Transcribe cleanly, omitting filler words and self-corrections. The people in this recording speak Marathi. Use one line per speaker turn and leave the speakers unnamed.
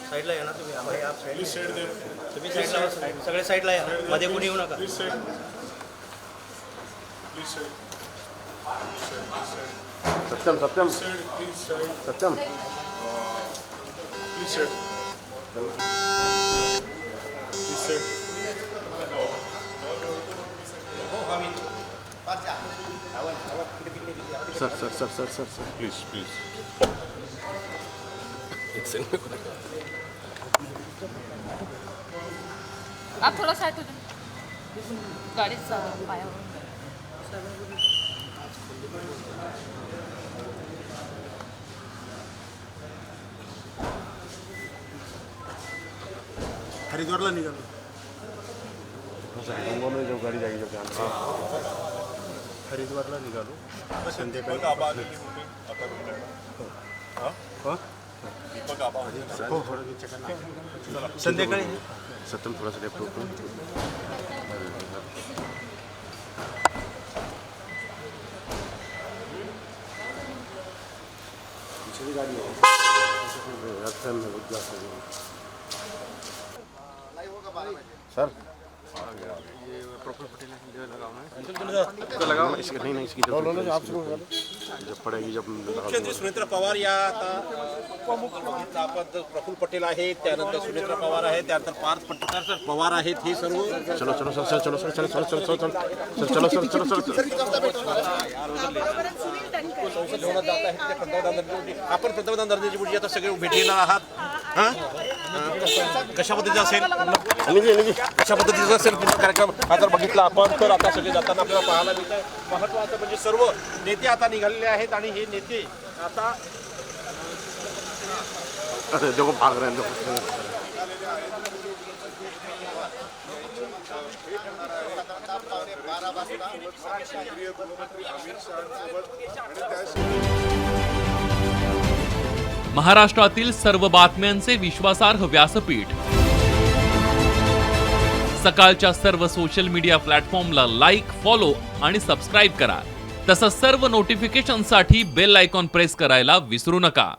साईडला या ना तुम्ही. भाई आप साईड तुम्ही साईडला बसा. सगळे साईडला या, मध्ये कोणी येऊ नका.
Satyam Satyam Satyam sir sir sir sir sir sir
please please
आप थोड़ा साइड हो जाओ, गाड़ी पायावर.
हरिद्वारला निघालो.
जो गाडी जागी जो
हरिद्वारला निघालो संध्याकाळी. हो संध्याकाळी.
सत्यम थोडासा लेफ्ट होतो. गाड़ी सर लगाओ ना इसकी. नहीं इसकी आप जब पड़ेगी जब
मुख्यमंत्री सुनेत्रा पवार या आता आपण प्रफुल्ल पटेल आहेत, त्यानंतर सुनेत्रा पवार आहेत, त्यानंतर पार्थ पटकर सर पवार आहेत. हे सर्व
चलो चलो सर सर चलो सर चलो चलो चलो चलो चलो चलो चलो चलो
संसद भवनात जात आहेत. ते पंतप्रधान नरेंद्र मोदी, आपण पंतप्रधान नरेंद्र मोदी आता सगळे उभे येणार आहात. कशा पद्धतीचा असेल कशा पद्धतीचा असेल पूर्ण कार्यक्रम हा जर बघितला आपण तर आता सगळे जाताना आपल्याला पाहायला मिळत आहे. महत्त्वाचं म्हणजे सर्व नेते आता निघालेले आहेत आणि हे नेते आता
देखो भाग रहे हैं.
महाराष्ट्रातील सर्व बातम्यांचे विश्वासार्ह व्यासपीठ. सकाळच्या सर्व सोशल मीडिया प्लॅटफॉर्मला लाईक, फॉलो आणि सबस्क्राईब करा. तसंच सर्व नोटिफिकेशनसाठी बेल आयकॉन प्रेस करायला विसरू नका.